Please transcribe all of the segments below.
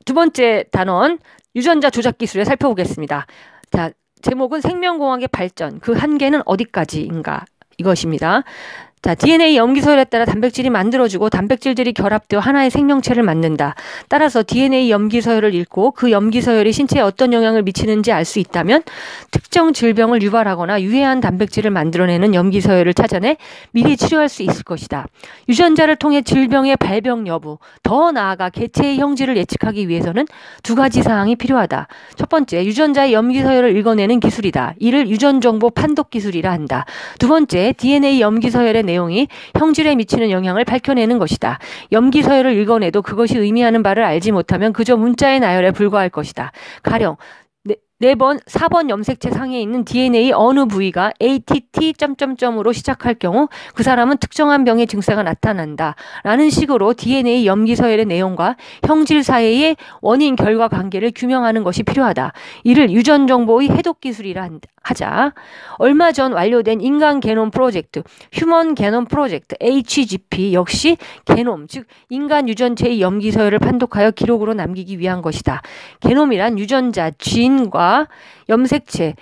두 번째 단원, 유전자 조작 기술에 살펴보겠습니다. 자, 제목은 생명공학의 발전, 그 한계는 어디까지인가? 이것입니다. 자, DNA 염기서열에 따라 단백질이 만들어지고 단백질들이 결합되어 하나의 생명체를 만든다. 따라서 DNA 염기서열을 읽고 그 염기서열이 신체에 어떤 영향을 미치는지 알 수 있다면 특정 질병을 유발하거나 유해한 단백질을 만들어내는 염기서열을 찾아내 미리 치료할 수 있을 것이다. 유전자를 통해 질병의 발병 여부, 더 나아가 개체의 형질을 예측하기 위해서는 두 가지 사항이 필요하다. 첫 번째, 유전자의 염기서열을 읽어내는 기술이다. 이를 유전정보 판독 기술이라 한다. 두 번째, DNA 염기서열의 내용이 형질에 미치는 영향을 밝혀내는 것이다. 염기서열을 읽어내도 그것이 의미하는 바를 알지 못하면 그저 문자의 나열에 불과할 것이다. 가령 4번 염색체 상에 있는 DNA 어느 부위가 ATT 점점점으로 시작할 경우 그 사람은 특정한 병의 증세가 나타난다. 라는 식으로 DNA 염기서열의 내용과 형질 사이의 원인 결과 관계를 규명하는 것이 필요하다. 이를 유전정보의 해독 기술이라 하자. 얼마 전 완료된 인간 게놈 프로젝트, 휴먼 게놈 프로젝트 HGP 역시 게놈, 즉 인간 유전체의 염기서열을 판독하여 기록으로 남기기 위한 것이다. 게놈이란 유전자, 진과 염색체,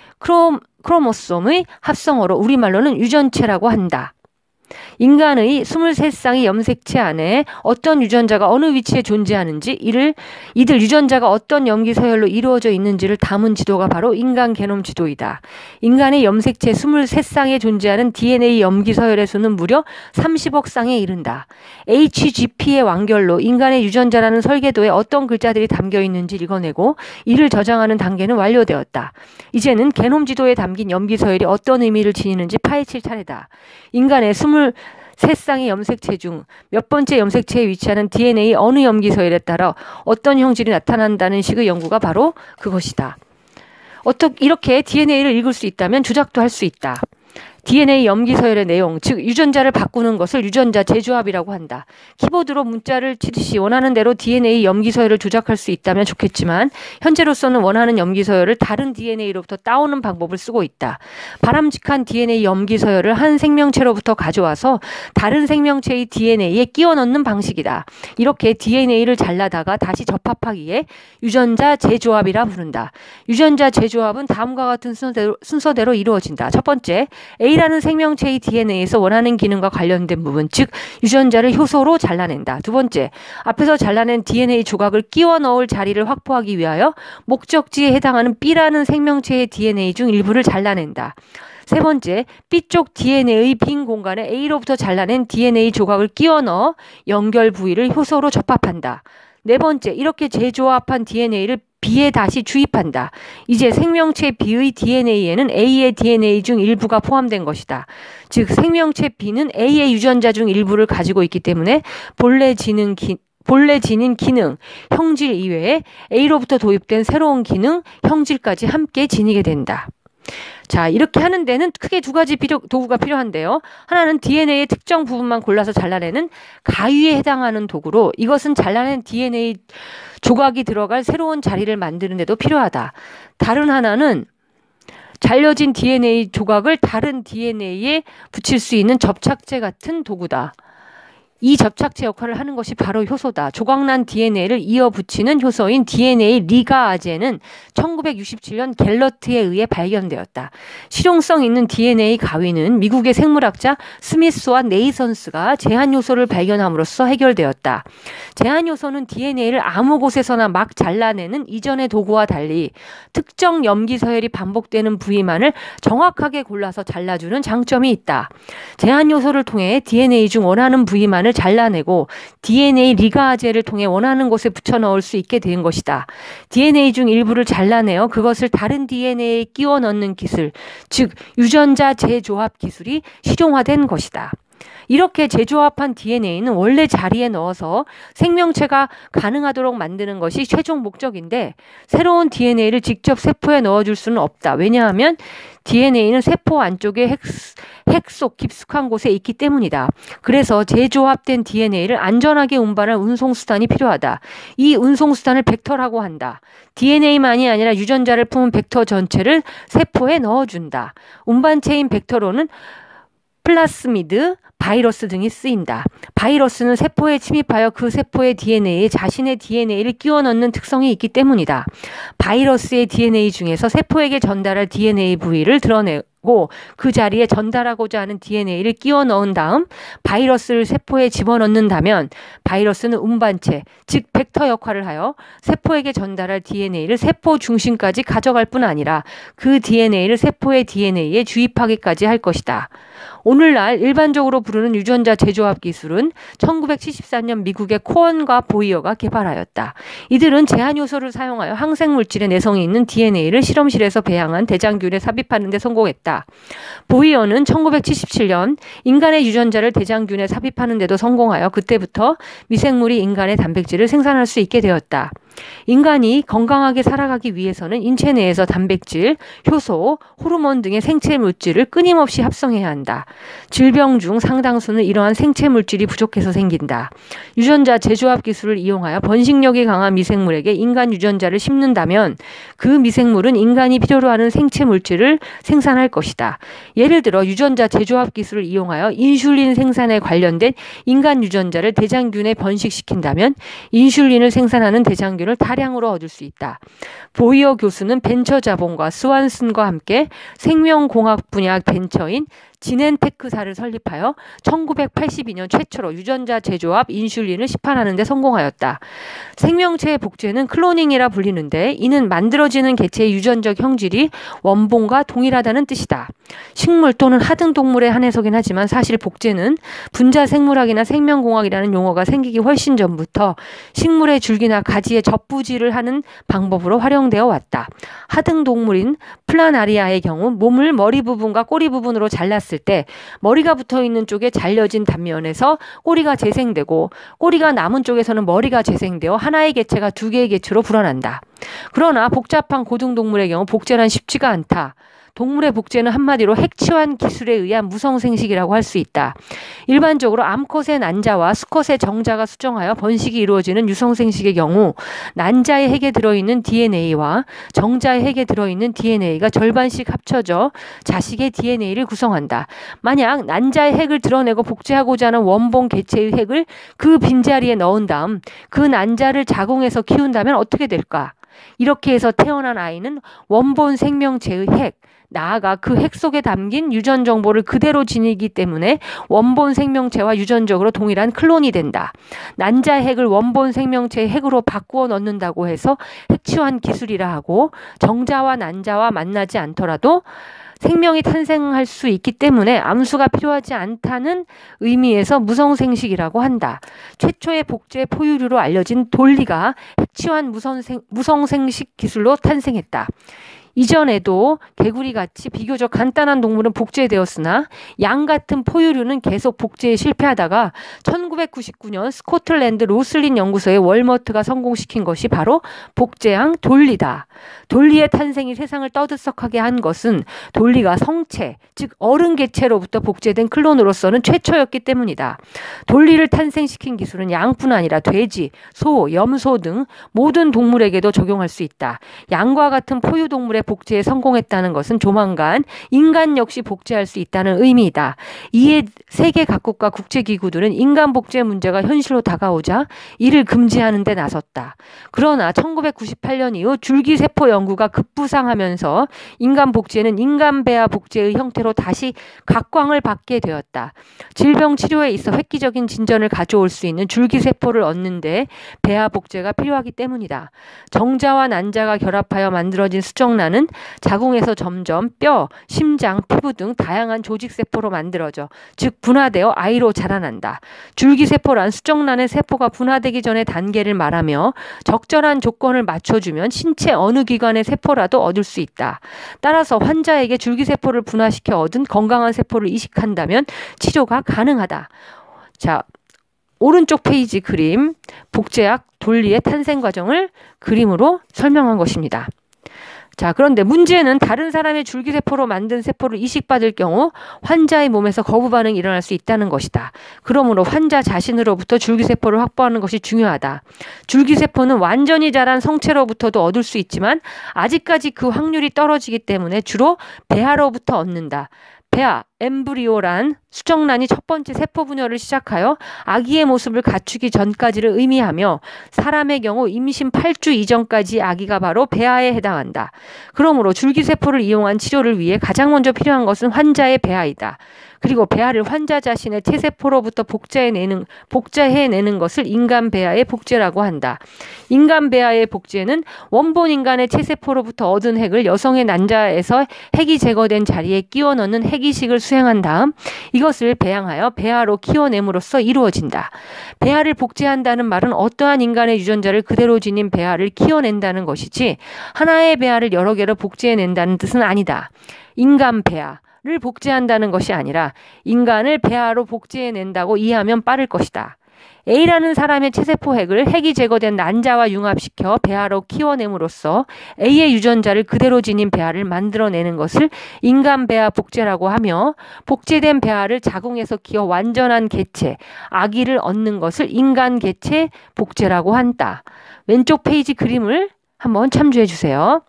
크로모솜의 합성어로 우리말로는 유전체라고 한다. 인간의 23쌍의 염색체 안에 어떤 유전자가 어느 위치에 존재하는지, 이들 유전자가 어떤 염기서열로 이루어져 있는지를 담은 지도가 바로 인간 게놈 지도이다. 인간의 염색체 23쌍에 존재하는 DNA 염기서열의 수는 무려 30억 쌍에 이른다. HGP의 완결로 인간의 유전자라는 설계도에 어떤 글자들이 담겨 있는지 읽어내고 이를 저장하는 단계는 완료되었다. 이제는 게놈 지도에 담긴 염기서열이 어떤 의미를 지니는지 파헤칠 차례다. 인간의 23쌍의 염색체 중 몇 번째 염색체에 위치하는 DNA 어느 염기서열에 따라 어떤 형질이 나타난다는 식의 연구가 바로 그것이다. 이렇게 DNA를 읽을 수 있다면 조작도 할 수 있다. DNA 염기서열의 내용, 즉 유전자를 바꾸는 것을 유전자 재조합이라고 한다. 키보드로 문자를 치듯이 원하는 대로 DNA 염기서열을 조작할 수 있다면 좋겠지만 현재로서는 원하는 염기서열을 다른 DNA로부터 따오는 방법을 쓰고 있다. 바람직한 DNA 염기서열을 한 생명체로부터 가져와서 다른 생명체의 DNA에 끼워 넣는 방식이다. 이렇게 DNA를 잘라다가 다시 접합하기에 유전자 재조합이라 부른다. 유전자 재조합은 다음과 같은 순서대로 이루어진다. 첫 번째, A라는 생명체의 DNA에서 원하는 기능과 관련된 부분, 즉 유전자를 효소로 잘라낸다. 두 번째, 앞에서 잘라낸 DNA 조각을 끼워 넣을 자리를 확보하기 위하여 목적지에 해당하는 B라는 생명체의 DNA 중 일부를 잘라낸다. 세 번째, B쪽 DNA의 빈 공간에 A로부터 잘라낸 DNA 조각을 끼워 넣어 연결 부위를 효소로 접합한다. 네 번째, 이렇게 재조합한 DNA를 B에 다시 주입한다. 이제 생명체 B의 DNA에는 A의 DNA 중 일부가 포함된 것이다. 즉 생명체 B는 A의 유전자 중 일부를 가지고 있기 때문에 본래 지닌 기능, 형질 이외에 A로부터 도입된 새로운 기능, 형질까지 함께 지니게 된다. 자, 이렇게 하는 데는 크게 두 가지 도구가 필요한데요. 하나는 DNA의 특정 부분만 골라서 잘라내는 가위에 해당하는 도구로, 이것은 잘라낸 DNA 조각이 들어갈 새로운 자리를 만드는 데도 필요하다. 다른 하나는 잘려진 DNA 조각을 다른 DNA에 붙일 수 있는 접착제 같은 도구다. 이 접착제 역할을 하는 것이 바로 효소다. 조각난 DNA를 이어 붙이는 효소인 DNA 리가아제는 1967년 갤러트에 의해 발견되었다. 실용성 있는 DNA 가위는 미국의 생물학자 스미스와 네이선스가 제한효소를 발견함으로써 해결되었다. 제한효소는 DNA를 아무 곳에서나 막 잘라내는 이전의 도구와 달리 특정 염기서열이 반복되는 부위만을 정확하게 골라서 잘라주는 장점이 있다. 제한효소를 통해 DNA 중 원하는 부위만을 잘라내고 DNA 리가아제를 통해 원하는 곳에 붙여 넣을 수 있게 된 것이다. DNA 중 일부를 잘라내어 그것을 다른 DNA에 끼워 넣는 기술, 즉 유전자 재조합 기술이 실용화된 것이다. 이렇게 재조합한 DNA는 원래 자리에 넣어서 생명체가 가능하도록 만드는 것이 최종 목적인데 새로운 DNA를 직접 세포에 넣어줄 수는 없다. 왜냐하면 DNA는 세포 안쪽에 핵 속 깊숙한 곳에 있기 때문이다. 그래서 재조합된 DNA를 안전하게 운반할 운송수단이 필요하다. 이 운송수단을 벡터라고 한다. DNA만이 아니라 유전자를 품은 벡터 전체를 세포에 넣어준다. 운반체인 벡터로는 플라스미드, 바이러스 등이 쓰인다. 바이러스는 세포에 침입하여 그 세포의 DNA에 자신의 DNA를 끼워 넣는 특성이 있기 때문이다. 바이러스의 DNA 중에서 세포에게 전달할 DNA 부위를 드러내고 그 자리에 전달하고자 하는 DNA를 끼워 넣은 다음 바이러스를 세포에 집어넣는다면 바이러스는 운반체, 즉 벡터 역할을 하여 세포에게 전달할 DNA를 세포 중심까지 가져갈 뿐 아니라 그 DNA를 세포의 DNA에 주입하기까지 할 것이다. 오늘날 일반적으로 부르는 유전자 재조합 기술은 1973년 미국의 코언과 보이어가 개발하였다. 이들은 제한 요소를 사용하여 항생물질의 내성이 있는 DNA를 실험실에서 배양한 대장균에 삽입하는 데 성공했다. 보이어는 1977년 인간의 유전자를 대장균에 삽입하는 데도 성공하여 그때부터 미생물이 인간의 단백질을 생산할 수 있게 되었다. 인간이 건강하게 살아가기 위해서는 인체 내에서 단백질, 효소, 호르몬 등의 생체 물질을 끊임없이 합성해야 한다. 질병 중 상당수는 이러한 생체 물질이 부족해서 생긴다. 유전자 재조합 기술을 이용하여 번식력이 강한 미생물에게 인간 유전자를 심는다면 그 미생물은 인간이 필요로 하는 생체 물질을 생산할 것이다. 예를 들어 유전자 재조합 기술을 이용하여 인슐린 생산에 관련된 인간 유전자를 대장균에 번식시킨다면 인슐린을 생산하는 대장균을 다량으로 얻을 수 있다. 보이어 교수는 벤처 자본가 스완슨과 함께 생명공학 분야 벤처인 지넨테크사를 설립하여 1982년 최초로 유전자 재조합 인슐린을 시판하는 데 성공하였다. 생명체의 복제는 클로닝이라 불리는데 이는 만들어지는 개체의 유전적 형질이 원본과 동일하다는 뜻이다. 식물 또는 하등 동물에 한해서긴 하지만 사실 복제는 분자 생물학이나 생명공학이라는 용어가 생기기 훨씬 전부터 식물의 줄기나 가지에 접부질을 하는 방법으로 활용되어 왔다. 하등 동물인 플라나리아의 경우 몸을 머리 부분과 꼬리 부분으로 잘랐을 때 머리가 붙어있는 쪽에 잘려진 단면에서 꼬리가 재생되고 꼬리가 남은 쪽에서는 머리가 재생되어 하나의 개체가 두 개의 개체로 불어난다. 그러나 복잡한 고등동물의 경우 복제는 쉽지가 않다. 동물의 복제는 한마디로 핵치환 기술에 의한 무성생식이라고 할 수 있다. 일반적으로 암컷의 난자와 수컷의 정자가 수정하여 번식이 이루어지는 유성생식의 경우 난자의 핵에 들어있는 DNA와 정자의 핵에 들어있는 DNA가 절반씩 합쳐져 자식의 DNA를 구성한다. 만약 난자의 핵을 드러내고 복제하고자 하는 원본 개체의 핵을 그 빈자리에 넣은 다음 그 난자를 자궁에서 키운다면 어떻게 될까? 이렇게 해서 태어난 아이는 원본 생명체의 핵, 나아가 그 핵 속에 담긴 유전 정보를 그대로 지니기 때문에 원본 생명체와 유전적으로 동일한 클론이 된다. 난자의 핵을 원본 생명체의 핵으로 바꾸어 넣는다고 해서 핵치환 기술이라 하고 정자와 난자와 만나지 않더라도 생명이 탄생할 수 있기 때문에 암수가 필요하지 않다는 의미에서 무성생식이라고 한다. 최초의 복제 포유류로 알려진 돌리가 핵치환 무성생식 기술로 탄생했다. 이전에도 개구리같이 비교적 간단한 동물은 복제되었으나 양 같은 포유류는 계속 복제에 실패하다가 1999년 스코틀랜드 로슬린 연구소의 월머트가 성공시킨 것이 바로 복제양 돌리다. 돌리의 탄생이 세상을 떠들썩하게 한 것은 돌리가 성체, 즉 어른 개체로부터 복제된 클론으로서는 최초였기 때문이다. 돌리를 탄생시킨 기술은 양뿐 아니라 돼지, 소, 염소 등 모든 동물에게도 적용할 수 있다. 양과 같은 포유동물의 복제에 성공했다는 것은 조만간 인간 역시 복제할 수 있다는 의미이다. 이에 세계 각국과 국제기구들은 인간 복제 문제가 현실로 다가오자 이를 금지하는 데 나섰다. 그러나 1998년 이후 줄기세포 연구가 급부상하면서 인간 복제는 인간 배아 복제의 형태로 다시 각광을 받게 되었다. 질병 치료에 있어 획기적인 진전을 가져올 수 있는 줄기세포를 얻는데 배아 복제가 필요하기 때문이다. 정자와 난자가 결합하여 만들어진 수정란은 자궁에서 점점 뼈, 심장, 피부 등 다양한 조직세포로 만들어져 즉 분화되어 아이로 자라난다. 줄기세포란 수정란의 세포가 분화되기 전의 단계를 말하며 적절한 조건을 맞춰주면 신체 어느 기관의 세포라도 얻을 수 있다. 따라서 환자에게 줄기세포를 분화시켜 얻은 건강한 세포를 이식한다면 치료가 가능하다. 자, 오른쪽 페이지 그림, 복제약 돌리의 탄생 과정을 그림으로 설명한 것입니다. 자, 그런데 문제는 다른 사람의 줄기세포로 만든 세포를 이식받을 경우 환자의 몸에서 거부 반응이 일어날 수 있다는 것이다. 그러므로 환자 자신으로부터 줄기세포를 확보하는 것이 중요하다. 줄기세포는 완전히 자란 성체로부터도 얻을 수 있지만 아직까지 그 확률이 떨어지기 때문에 주로 배아로부터 얻는다. 배아, 엠브리오란 수정란이 첫 번째 세포 분열을 시작하여 아기의 모습을 갖추기 전까지를 의미하며 사람의 경우 임신 8주 이전까지 아기가 바로 배아에 해당한다. 그러므로 줄기세포를 이용한 치료를 위해 가장 먼저 필요한 것은 환자의 배아이다. 그리고 배아를 환자 자신의 체세포로부터 복제해내는 것을 인간 배아의 복제라고 한다. 인간 배아의 복제는 원본 인간의 체세포로부터 얻은 핵을 여성의 난자에서 핵이 제거된 자리에 끼워 넣는 핵이식을 수행한 다음 이것을 배양하여 배아로 키워냄으로써 이루어진다. 배아를 복제한다는 말은 어떠한 인간의 유전자를 그대로 지닌 배아를 키워낸다는 것이지 하나의 배아를 여러 개로 복제해낸다는 뜻은 아니다. 인간 배아를 복제한다는 것이 아니라 인간을 배아로 복제해낸다고 이해하면 빠를 것이다. A라는 사람의 체세포 핵을 핵이 제거된 난자와 융합시켜 배아로 키워냄으로써 A의 유전자를 그대로 지닌 배아를 만들어내는 것을 인간 배아 복제라고 하며 복제된 배아를 자궁에서 키워 완전한 개체, 아기를 얻는 것을 인간 개체 복제라고 한다. 왼쪽 페이지 그림을 한번 참조해 주세요.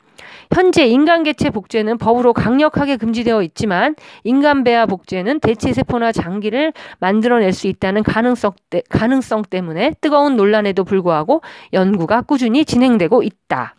현재 인간 개체 복제는 법으로 강력하게 금지되어 있지만 인간 배아 복제는 대체세포나 장기를 만들어낼 수 있다는 가능성 때문에 뜨거운 논란에도 불구하고 연구가 꾸준히 진행되고 있다.